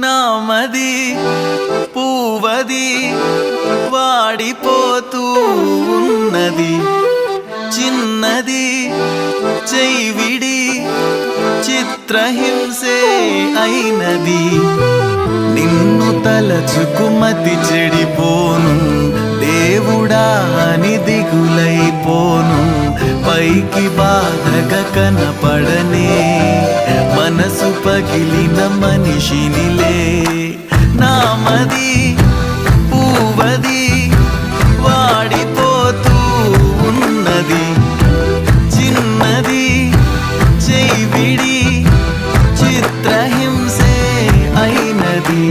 నామది పూవది వాడిపోతూ ఉన్నది, చిన్నది చైవిడి చిత్రహింసే అయినది. నిన్ను తలచుకుమతి చెడిపోను, దేవుడా అని దిగులైపోను. పైకి బాధగా కనపడనే మనసు పగిలిన మనిషినిలే. నామది పూవది వాడిపోతూ ఉన్నది, చిన్నది చైవిడి చిత్రహింసే అయినది.